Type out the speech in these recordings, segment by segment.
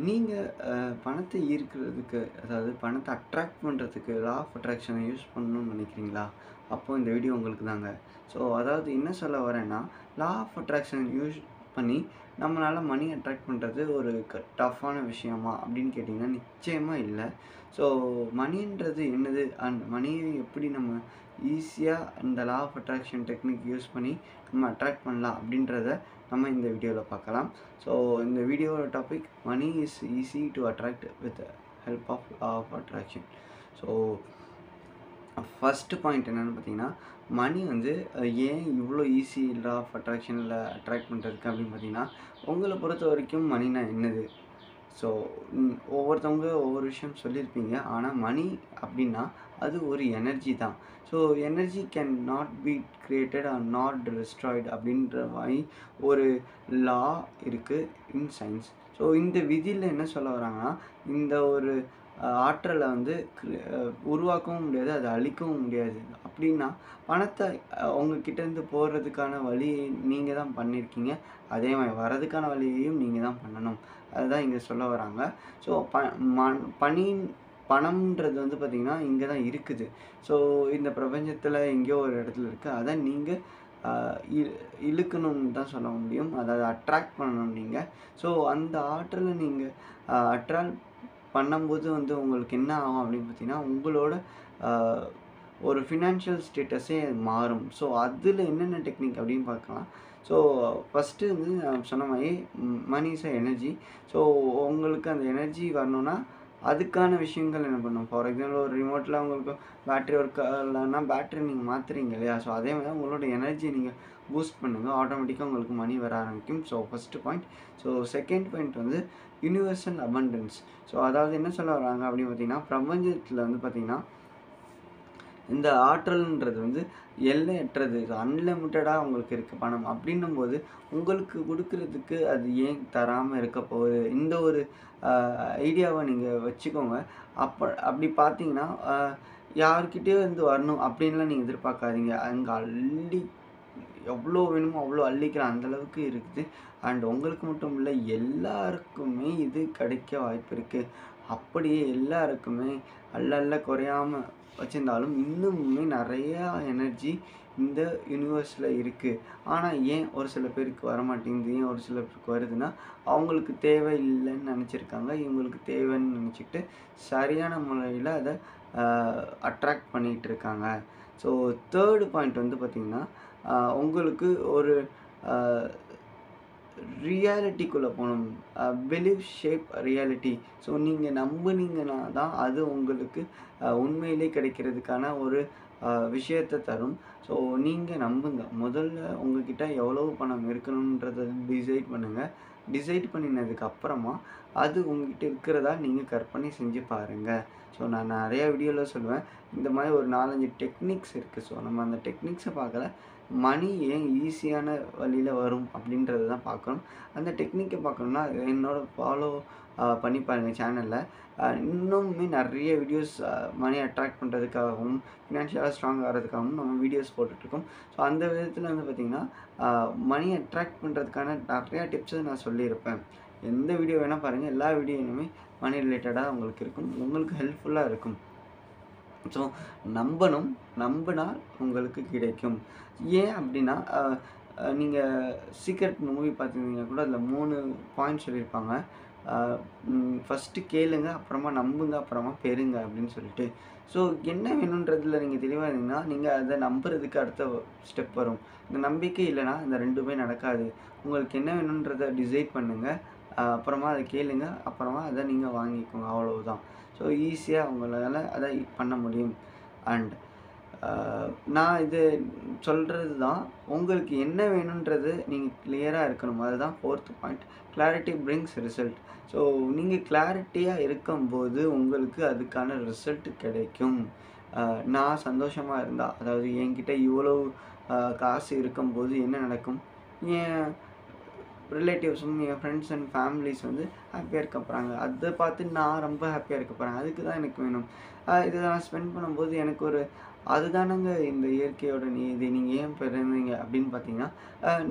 நீங்க பணத்தை ஈர்க்கிறதுக்கு, அதாவது பணத்த அட்ராக்ட் பண்றதுக்கு லா ஆஃப் அட்ராக்ஷன யூஸ் பண்ணணும்னு நினைக்கிறீங்களா? அப்போ இந்த வீடியோ உங்களுக்கு தாங்க. ஸோ அதாவது என்ன சொல்ல வரேன்னா, லா ஆஃப் அட்ராக்ஷன் யூஸ் பண்ணி நம்மளால மணி அட்ராக்ட் பண்றது ஒரு டஃப்பான விஷயமா அப்படின்னு கேட்டீங்கன்னா, நிச்சயமா இல்ல. ஸோ மணின்றது என்னது? அண்ட் மணிய எப்படி நம்ம ஈஸியா இந்த law of attraction technique use பண்ணி நம்ம அட்ராக்ட் பண்ணலாம் அப்படின்றத நம்ம இந்த வீடியோல பார்க்கலாம். ஸோ இந்த வீடியோவோட topic money is easy to attract with help of law of attraction. So first point என்னென்னு பார்த்தீங்கன்னா, மணி வந்து ஏன் இவ்வளோ ஈஸி லா ஆஃப் அட்ராக்ஷனில் அட்ராக்ட் பண்ணுறதுக்கு அப்படின்னு பார்த்தீங்கன்னா, உங்களை பொறுத்த வரைக்கும் மணினா என்னது? ஸோ ஒவ்வொருத்தவங்க ஒவ்வொரு விஷயம் சொல்லியிருப்பீங்க. ஆனால் மணி அப்படின்னா அது ஒரு எனர்ஜி தான். So energy can not be created R not destroyed அப்படின்ற மாதிரி ஒரு லா இருக்குது இன் சயின்ஸ். ஸோ இந்த விதியில் என்ன சொல்ல வராங்கன்னா, இந்த ஒரு ஆற்றலை வந்து உருவாக்கவும் முடியாது, அதை அழிக்கவும் முடியாது. அப்படின்னா பணத்தை உங்ககிட்டேருந்து போகிறதுக்கான வழியை நீங்கள் தான் பண்ணியிருக்கீங்க. அதே மாதிரி வரதுக்கான வழியையும் நீங்கள் தான் பண்ணணும். அதுதான் இங்கே சொல்ல வராங்க. ஸோ பணம்ன்றது வந்து பார்த்திங்கன்னா இங்கே தான் இருக்குது. ஸோ இந்த பிரபஞ்சத்தில் எங்கேயோ ஒரு இடத்துல இருக்குது. அதை நீங்கள் இழுக்கணும்னு தான் சொல்ல முடியும். அதாவது அட்ராக்ட் பண்ணணும் நீங்கள். ஸோ அந்த ஆற்றலை நீங்கள் அட்ராக்ட் பண்ணும்போது வந்து உங்களுக்கு என்ன ஆகும் அப்படின்னு பார்த்தீங்கன்னா, உங்களோட ஒரு ஃபினான்ஷியல் ஸ்டேட்டஸே மாறும். ஸோ அதில் என்னென்ன டெக்னிக் அப்படின்னு பார்க்கலாம். ஸோ ஃபஸ்ட்டு வந்து நான் சொன்ன மாதிரி money is a energy. So உங்களுக்கு அந்த எனர்ஜி வரணும்னா அதுக்கான விஷயங்கள் என்ன பண்ணணும். ஃபார் எக்ஸாம்பிள் ஒரு ரிமோட்டில் உங்களுக்கு பேட்ரி ஒர்க் ஆகலைன்னா பேட்ரி நீங்கள் மாற்றுறீங்க இல்லையா? ஸோ அதே மாதிரி தான் உங்களோட எனர்ஜியை நீங்கள் பூஸ்ட் பண்ணுங்கள். ஆட்டோமேட்டிக்காக உங்களுக்கு மணி வர ஆரம்பிக்கும். So first point. So second point வந்து யுனிவர்சல் அபண்டன்ஸ். ஸோ அதாவது என்ன சொல்ல வராங்க அப்படின்னு பார்த்தீங்கன்னா, பிரபஞ்சத்தில் வந்து பார்த்திங்கன்னா இந்த ஆற்றல்ன்றது வந்து எல்லையற்றது. அன்லிமிட்டடாக உங்களுக்கு இருக்குது பணம். அப்படின்னும்போது உங்களுக்கு கொடுக்குறதுக்கு அது ஏன் தராமல் இருக்க போகுது? இந்த ஒரு ஐடியாவை நீங்கள் வச்சுக்கோங்க. அப்படி பார்த்தீங்கன்னா யார்கிட்டயோ இருந்து வரணும் அப்படின்லாம் நீங்கள் எதிர்பார்க்காதீங்க. அங்கே அள்ளி எவ்வளோ வேணுமோ அவ்வளோ அள்ளிக்கிற அந்தளவுக்கு இருக்குது. அண்ட் உங்களுக்கு மட்டும் இல்லை, எல்லாருக்குமே இது கிடைக்க வாய்ப்பு இருக்குது. அப்படியே எல்லாருக்குமே அள்ள குறையாமல் வச்சுருந்தாலும் இன்னுமே நிறையா எனர்ஜி இந்த யூனிவர்ஸில் இருக்குது. ஆனால் ஏன் ஒரு சில பேருக்கு வரமாட்டேங்குது? ஏன் ஒரு சில பேருக்கு வருதுன்னா, அவங்களுக்கு தேவை இல்லைன்னு நினச்சிருக்காங்க. இவங்களுக்கு தேவைன்னு நினச்சிக்கிட்டு சரியான முறையில் அதை அட்ராக்ட் பண்ணிகிட்டு இருக்காங்க. ஸோ தேர்டு பாயிண்ட் வந்து பார்த்திங்கன்னா, உங்களுக்கு ஒரு ரியாலிட்டிக்குள்ளே போகணும். Believe shape reality. ஸோ நீங்கள் நம்புனீங்கன்னா தான் அது உங்களுக்கு உண்மையிலே கிடைக்கிறதுக்கான ஒரு விஷயத்தை தரும். ஸோ நீங்கள் நம்புங்க. முதல்ல உங்ககிட்ட எவ்வளவு பணம் இருக்கணுன்றதை டிசைட் பண்ணுங்கள். டிசைட் பண்ணினதுக்கு அப்புறமா அது உங்ககிட்ட இருக்கிறதா நீங்கள் கற்பனை செஞ்சு பாருங்கள். ஸோ நான் நிறையா வீடியோவில் சொல்லுவேன். இந்த மாதிரி ஒரு 4, 5 டெக்னிக்ஸ் இருக்குது. ஸோ நம்ம அந்த டெக்னிக்ஸை பார்க்கல. மணி ஏன் ஈஸியான வழியில் வரும் அப்படின்றத தான் பார்க்கணும். அந்த டெக்னிக்கை பார்க்கணுன்னா என்னோட ஃபாலோ பண்ணி பாருங்கள் சேனலில். இன்னுமே நிறைய வீடியோஸ் மணி அட்ராக்ட் பண்ணுறதுக்காகவும் ஃபினான்ஷியலாக ஸ்ட்ராங் ஆகிறதுக்காகவும் நம்ம வீடியோஸ் போட்டுட்ருக்கோம். ஸோ அந்த விதத்தில் வந்து பார்த்திங்கன்னா, மணி அட்ராக்ட் பண்ணுறதுக்கான நிறையா டிப்ஸை நான் சொல்லியிருப்பேன். எந்த வீடியோ வேணால் பாருங்கள். எல்லா வீடியோனுமே மணி ரிலேட்டடாக உங்களுக்கு இருக்கும். உங்களுக்கு ஹெல்ப்ஃபுல்லாக இருக்கும். ஸோ நம்பணும். நம்பினால் உங்களுக்கு கிடைக்கும். ஏன் அப்படின்னா, நீங்கள் சீக்ரெட் மூவி பார்த்துருந்தீங்கன்னா கூட அதில் 3 பாயிண்ட் சொல்லியிருப்பாங்க. ஃபஸ்ட்டு கேளுங்க, அப்புறமா நம்புங்க, அப்புறமா பெறுங்க அப்படின்னு சொல்லிட்டு. ஸோ என்ன வேணுன்றதில் நீங்கள் தெளிவாக இருந்தீங்கன்னா, நீங்கள் அதை நம்புறதுக்கு அடுத்த ஸ்டெப் வரும். இந்த நம்பிக்கை இல்லைன்னா இந்த 2மே நடக்காது. உங்களுக்கு என்ன வேணுன்றதை டிசைட் பண்ணுங்கள். அப்புறமா அதை கேளுங்க, அப்புறமா அதை நீங்கள் வாங்கிக்கோங்க. அவ்வளவுதான். ஸோ ஈஸியாக உங்களால் அதை பண்ண முடியும். அண்ட் நான் இது சொல்கிறது தான், உங்களுக்கு என்ன வேணுன்றது நீங்கள் கிளியராக இருக்கணும். அதுதான் 4th point. Clarity brings result. So நீங்கள் கிளாரிட்டியாக இருக்கும்போது உங்களுக்கு அதுக்கான ரிசல்ட் கிடைக்கும். நான் சந்தோஷமாக இருந்தால், அதாவது என்கிட்ட இவ்வளோ காசு இருக்கும்போது என்ன நடக்கும்? என் ரிலேட்டிவ்ஸும் என் ஃப்ரெண்ட்ஸ் அண்ட் ஃபேமிலிஸ் வந்து ஹாப்பியாக இருக்க போகிறாங்க. அதை பார்த்து நான் ரொம்ப ஹாப்பியாக இருக்க போகிறேன். அதுக்கு தான் எனக்கு வேணும். இதை நான் ஸ்பெண்ட் பண்ணும்போது எனக்கு ஒரு அதுதானங்க இந்த இயற்கையோட நீதி. நீங்க ஏன் பிறந்தீங்க அப்படின்னு பார்த்தீங்கன்னா,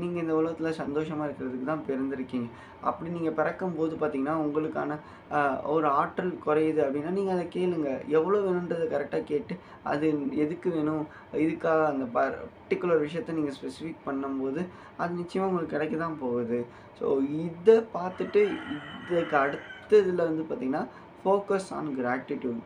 நீங்க இந்த உலகத்தில சந்தோஷமா இருக்கிறதுக்கு தான் பிறந்திருக்கீங்க. அப்படி நீங்க பிறக்கும்போது பார்த்தீங்கன்னா, உங்களுக்கான அ ஒரு ஆற்றல் குறையுது அப்படின்னா, நீங்க அத கேளுங்க. எவ்வளோ வேணுன்றத கரெக்ட்டா கேட்டு, அது எதுக்கு வேணும்? இதுக்காக அந்த பர்ட்டிகுலர் விஷயத்த நீங்க ஸ்பெசிஃபிக் பண்ணும்போது, அது நிச்சயமா உங்களுக்கு கிடைக்க தான் போகுது. ஸோ இத பார்த்துட்டு இதுக்கு அடுத்த இதில வந்து பார்த்தீங்கன்னா, ஃபோக்கஸ் ஆன் கிராட்டிட்யூட்.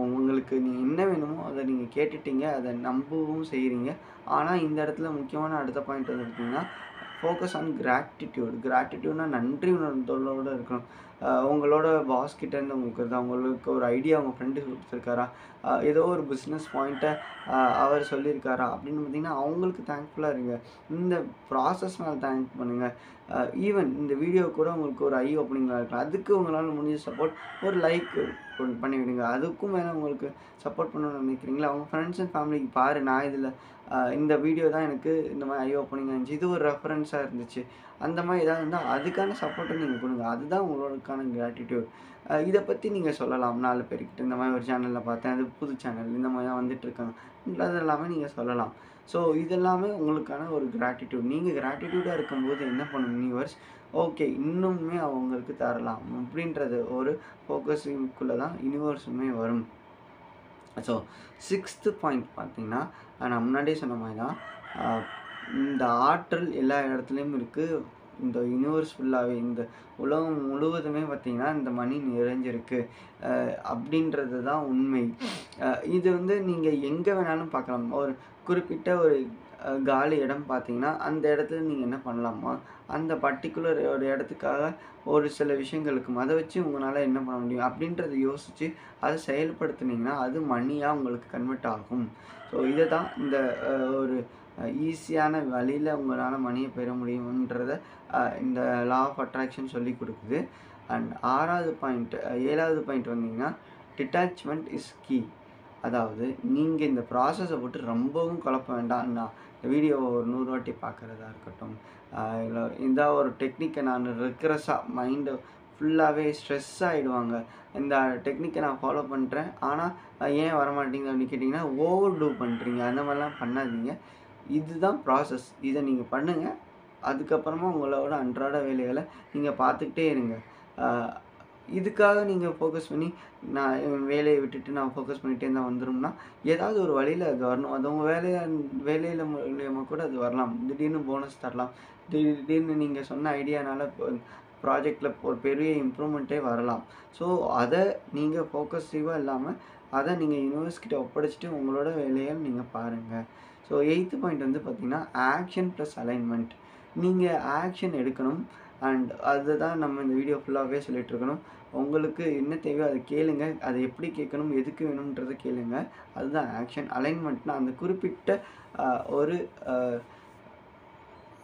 உங்களுக்கு என்ன வேணுமோ அத நீங்க கேட்டுட்டீங்க. அத நம்பவும் செய்றீங்க. ஆனா, இந்த இடத்துல முக்கியமான அடுத்த பாயிண்ட் வந்து பார்த்தீங்கன்னா, ஃபோக்கஸ் ஆன் கிராட்டிட்யூட். கிராட்டிட்யூட்னா நன்றி உணர்தலோட இருக்கணும். உங்களோட பாஸ் கிட்டேருந்து உங்களுக்கு வருதா? உங்களுக்கு ஒரு ஐடியா உங்க ஃப்ரெண்டு குடுத்துருக்காரா? ஏதோ ஒரு பிசினஸ் பாயிண்ட்ட அவர் சொல்லியிருக்காரா? அப்படின்னு பார்த்தீங்கன்னா, அவங்களுக்கு தேங்க்ஃபுல்லா இருங்க. இந்த ப்ராசஸ் மேல தேங்க் பண்ணுங்க. ஈவன் இந்த வீடியோ கூட உங்களுக்கு ஒரு ஐ ஓப்பனிங்கா இருக்கலாம். அதுக்கு உங்களால முடிஞ்ச சப்போர்ட் ஒரு லைக் பண்ணி விடுங்க. அதுக்கும் மேல உங்களுக்கு சப்போர்ட் பண்ணணும்னு நினைக்கிறீங்களா? உங்க ஃப்ரெண்ட்ஸ் அண்ட் ஃபேமிலிக்கு பாரு நான் இதில இந்த வீடியோ தான் எனக்கு இந்த மாரி ஐ ஓப்பனிங்கா இருந்துச்சு. இது ஒரு ரெஃபரன்ஸா இருந்துச்சு. அந்த மாரி ஏதாவது இருந்தா அதுக்கான சப்போர்ட்ட நீங்க குடுங்க. அதுதான் உங்களுக்கான கிராட்டிட்யூட். இத பத்தி நீங்க சொல்லலாம் 4 பேர்கிட்ட. இந்த மாரி ஒரு சேனல்ல பார்த்தேன். அது புது சேனல். இந்த மாரி தான் வந்துட்டுருக்காங்க. அது எல்லாமே நீங்க சொல்லலாம். ஸோ இதெல்லாமே உங்களுக்கான ஒரு கிராட்டிட்யூட். நீங்க கிராட்டிட்யூடா இருக்கும்போது என்ன பண்ணும் யூனிவர்ஸ், ஓகே இன்னுமே அவங்களுக்கு தரலாம். அப்படின்றது ஒரு ஃபோக்கஸிங்குள்ள தான் யூனிவர்ஸுமே வரும். ஸோ 6த் பாயிண்ட் பார்த்தீங்கன்னா, நான் முன்னாடியே சொன்ன மாரி தான். அ இந்த ஆற்றல் எல்லா இடத்துலயும் இருக்கு. இந்த யூனிவர்ஸ் ஃபுல்லாவே, இந்த உலகம் முழுவதுமே பார்த்தீங்கன்னா, இந்த மணி நிறைஞ்சிருக்கு. அப்படின்றது தான் உண்மை. அ இது வந்து நீங்க எங்க வேணாலும் பார்க்கலாம். ஒரு குறிப்பிட்ட ஒரு காலி இடம் பார்த்தீங்கன்னா, அந்த இடத்துல நீங்க என்ன பண்ணலாமா, அந்த பர்ட்டிகுலர் ஒரு இடத்துக்காக ஒரு சில விஷயங்கள் இருக்கும். அத வச்சு உங்கனால என்ன பண்ண முடியும்? அப்படின்றத யோசிச்சு, அத செயல்படுத்துனீங்கன்னா, அது மணியா உங்களுக்கு கன்வெர்ட் ஆகும். ஸோ இத தான் இந்த அ ஒரு ஈஸியான வழியில உங்களால மணிய பெற முடியும்ன்றத இந்த லா ஆஃப் அட்ராக்ஷன் சொல்லிக் குடுக்குது. அண்ட் 6வது பாயிண்ட் 7வது பாயிண்ட் வந்தீங்கன்னா, டிட்டாச்மென்ட் இஸ் கீ. அதாவது நீங்க இந்த ப்ராசஸ போட்டு ரொம்பவும் குழப்ப வேண்டாம். இந்த வீடியோவ ஒரு 100 வாட்டி பார்க்குறதா இருக்கட்டும், இல்ல இந்த ஒரு டெக்னிக்க நான் ரிக்ரஸா மைண்ட் ஃபுல்லாவே ஸ்ட்ரெஸ் ஆயிடுவாங்க. இந்த டெக்னிக்க நான் ஃபாலோ பண்றேன். ஆனா ஏன் வரமாட்டேங்குது அப்படின்னு கேட்டீங்கன்னா, ஓவர் டூ பண்றீங்க. அந்த மாரிலாம் பண்ணாதீங்க. இதுதான் ப்ராசஸ். இத நீங்க பண்ணுங்க. அதுக்கப்புறமா உங்களோட அன்றாட வேலைகள நீங்க பார்த்துக்கிட்டே இருங்க. அ இதுக்காக நீங்க ஃபோக்கஸ் பண்ணி, நான் என் வேலைய விட்டுட்டு நான் ஃபோக்கஸ் பண்ணிட்டே இருந்தா வந்துரும்னா, ஏதாவது ஒரு வழியில அது வரணும். அது உங்க வேலையில மூலியமா கூட அது வரலாம். திடீர்னு போனஸ் தரலாம். திடீர்னு நீங்க சொன்ன ஐடியானால ப்ராஜெக்ட்ல ஒரு பெரிய இம்ப்ரூவ்மெண்ட்டே வரலாம். ஸோ, அத நீங்க ஃபோக்கஸிவா இல்லாம, அத நீங்க யுனிவர்ஸ் கிட்ட ஒப்படைச்சுட்டு உங்களோட வேலைய நீங்க பாருங்க. ஸோ, 8த் பாயிண்ட் வந்து பார்த்தீங்கன்னா, ஆக்ஷன் பிளஸ் அலைன்மென்ட். நீங்க ஆக்ஷன் எடுக்கணும். அண்ட் அதுதான் நம்ம இந்த வீடியோ ஃபுல்லாவே சொல்லிட்டு இருக்கணும். உங்களுக்கு என்ன தேவையோ அத கேளுங்க. அத எப்படி கேட்கணும், எதுக்கு வேணும்ன்றத கேளுங்க. அதுதான் ஆக்ஷன். அலைன்மென்ட்னா அந்த குறிப்பிட்ட அ ஒரு அ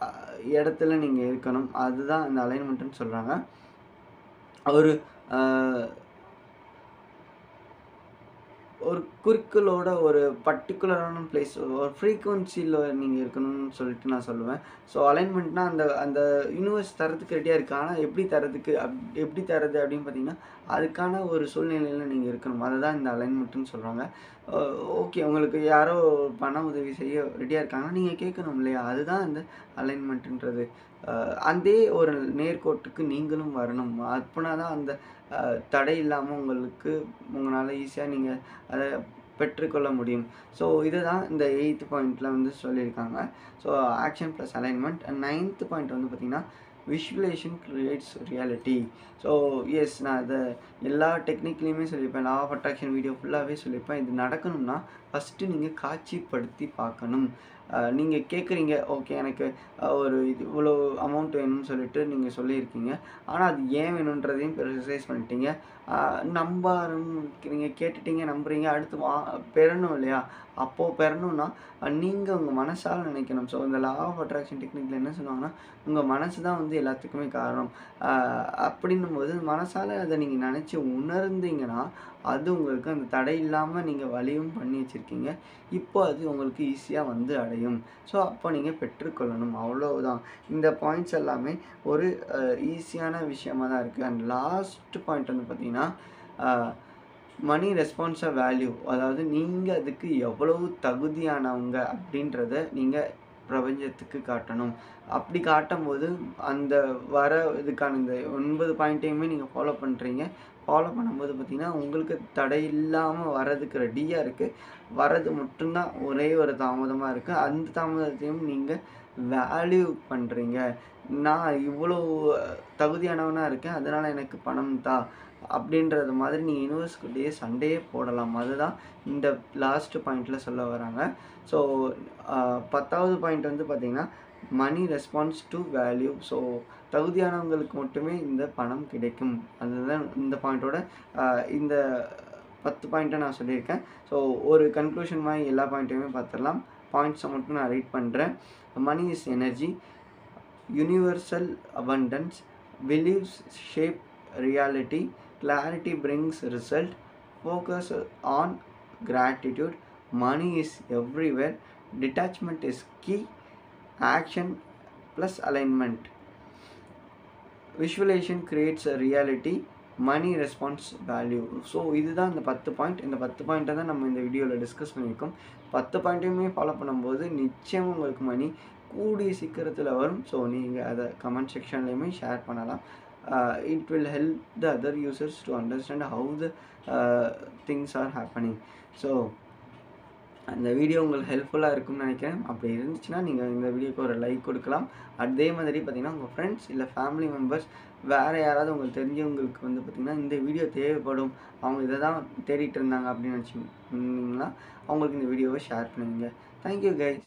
அ இடத்துல நீங்க இருக்கணும். அதுதான் அந்த அலைன்மென்ட்ன்னு சொல்றாங்க. ஒரு அ ஒரு குறிக்கோளோட ஒரு பர்ட்டிகுலரான பிளேஸ் ஒரு ஃப்ரீக்வென்சில நீங்க இருக்கணும்னு சொல்லிட்டு நான் சொல்லுவேன். ஸோ அலைன்மென்ட்னா அந்த அந்த யூனிவர்ஸ் தர்றதுக்கு ரெடியா இருக்கு. ஆனா எப்படி தர்றதுக்கு எப்படி தர்றது அப்படின்னு பார்த்தீங்கன்னா, அதுக்கான ஒரு சூழ்நிலையில நீங்க இருக்கணும். அததான் இந்த அலைன்மென்ட்ன்னு சொல்றாங்க. அ ஓகே உங்களுக்கு யாரோ பண உதவி செய்ய ரெடியா இருக்காங்கன்னா, நீங்க கேட்கணும் இல்லையா? அதுதான் இந்த அலைன்மென்ட்ன்றது. அதே ஒரு நேர்கோட்டுக்கு நீங்களும் வரணும். அப்பனா தான் அந்த தடை இல்லாம உங்கனால ஈஸியா நீங்க அத பெற்றுக்கொள்ள முடியும். ஸோ இதுதான் இந்த 8த் பாயிண்ட்ல வந்து சொல்லியிருக்காங்க. So action plus alignment. 9த் பாயிண்ட் வந்து பார்த்தீங்கன்னா, visualisation creates reality. So yes நான் இத எல்லா டெக்னிக்லயுமே சொல்லியிருப்பேன். லா ஆஃப் அட்ராக்ஷன் வீடியோ ஃபுல்லாவே சொல்லியிருப்பேன். இது நடக்கணும்னா, ஃபர்ஸ்ட்டு நீங்க காட்சிப்படுத்தி பார்க்கணும். நீங்க கேட்குறீங்க, ஓகே எனக்கு ஒரு இவ்வளோ அமௌண்ட் வேணும்னு சொல்லிட்டு நீங்க சொல்லியிருக்கீங்க. ஆனா அது ஏன் வேணுன்றதையும் ப்ரிசைஸ் பண்ணிட்டீங்க. நம்ப ஆரம்பிக்கிறீங்க, கேட்டுட்டீங்க, நம்புறீங்க. அடுத்து பெறணும் இல்லையா? அப்போ பெறணும்னா, நீங்க உங்க மனசால நினைக்கணும். ஸோ இந்த லா ஆஃப் அட்ராக்ஷன் டெக்னிக்ல என்ன சொல்லுவாங்கன்னா, உங்க மனசு தான் வந்து எல்லாத்துக்குமே காரணம். அ அப்படின்னும்போது மனசால அத நீங்க நெனச்சு உணர்ந்தீங்கன்னா, அது உங்களுக்கு அந்த தடை இல்லாம நீங்க வழியும் பண்ணி வச்சிருக்கீங்க. இப்போ அது உங்களுக்கு ஈஸியா வந்து அடையும். ஸோ அப்போ நீங்க பெற்றுக்கொள்ளணும். அவ்வளவுதான். இந்த பாயிண்ட்ஸ் எல்லாமே ஒரு ஈஸியான விஷயமா தான் இருக்கு. அண்ட் லாஸ்ட் பாயிண்ட் வந்து பார்த்தீங்கன்னா, அ மணி ரெஸ்பான்ஸ் அ வேல்யூ. அதாவது நீங்க அதுக்கு எவ்வளவு தகுதியானவங்க அப்படின்றத நீங்க பிரபஞ்சத்துக்கு காட்டணும். அப்படி காட்டும்போது அந்த வர இதுக்கான இந்த 9 பாயிண்ட்டையுமே நீங்க ஃபாலோ பண்றீங்க. ஃபாலோ பண்ணும்போது பார்த்தீங்கன்னா, உங்களுக்கு தடை இல்லாம வரதுக்கு ரெடியா இருக்கு. வரது மட்டும் தான் ஒரே ஒரு தாமதமா இருக்கு. அந்த தாமதத்தையும் நீங்க வேல்யூ பண்றீங்க. நான் இவ்வளோ தகுதியானவனா இருக்கேன். அதனால எனக்கு பணம் தா. அப்படின்றது மாதிரி நீங்க யூனிவர்ஸ்கிட்டயே சண்டையே போடலாம். அதுதான் இந்த லாஸ்ட் பாயிண்ட்ல சொல்ல வராங்க. ஸோ 10வது பாயிண்ட் வந்து பார்த்தீங்கன்னா, மணி ரெஸ்பான்ஸ் டூ வேல்யூ. ஸோ தகுதியானவங்களுக்கு மட்டுமே இந்த பணம் கிடைக்கும். அதுதான் இந்த பாயிண்ட்டோட இந்த 10 பாயிண்ட்ட நான் சொல்லியிருக்கேன். ஸோ ஒரு கன்க்ளூஷன் மாரி எல்லா பாயிண்ட்டையுமே பார்த்துடலாம். பாயிண்ட்ஸை மட்டும் நான் ரீட் பண்றேன். Money is energy. Universal abundance. Beliefs shape reality. Clarity brings result. Focus on gratitude. Money is everywhere. Detachment is key. Action plus alignment. Visualization creates a reality. Money response value. So இதுதான் இந்த 10 point. இந்த 10 பாயிண்ட்டை தான் நம்ம இந்த வீடியோவில் discuss பண்ணியிருக்கோம். 10 பாயிண்ட்டையுமே follow பண்ணும்போது நிச்சயமாக உங்களுக்கு மணி கூடிய சீக்கிரத்தில் வரும். ஸோ நீங்கள் அதை கமெண்ட் செக்ஷன்லேயுமே ஷேர் பண்ணலாம். It will help the other users to understand how the things are happening. So அந்த வீடியோ உங்களுக்கு ஹெல்ப்ஃபுல்லாக இருக்கும்னு நினைக்கிறேன். அப்படி இருந்துச்சுன்னா நீங்கள் இந்த வீடியோக்கு ஒரு லைக் கொடுக்கலாம். அதே மாதிரி பார்த்தீங்கன்னா உங்கள் ஃப்ரெண்ட்ஸ் இல்லை ஃபேமிலி மெம்பர்ஸ் வேறு யாராவது உங்களுக்கு தெரிஞ்சவங்களுக்கு வந்து பார்த்திங்கன்னா இந்த வீடியோ தேவைப்படும், அவங்க இதை தான் தேடிட்டு இருந்தாங்க அப்படின்னு நினச்சிங்கன்னா அவங்களுக்கு இந்த வீடியோவை ஷேர் பண்ணுவீங்க. Thank you guys.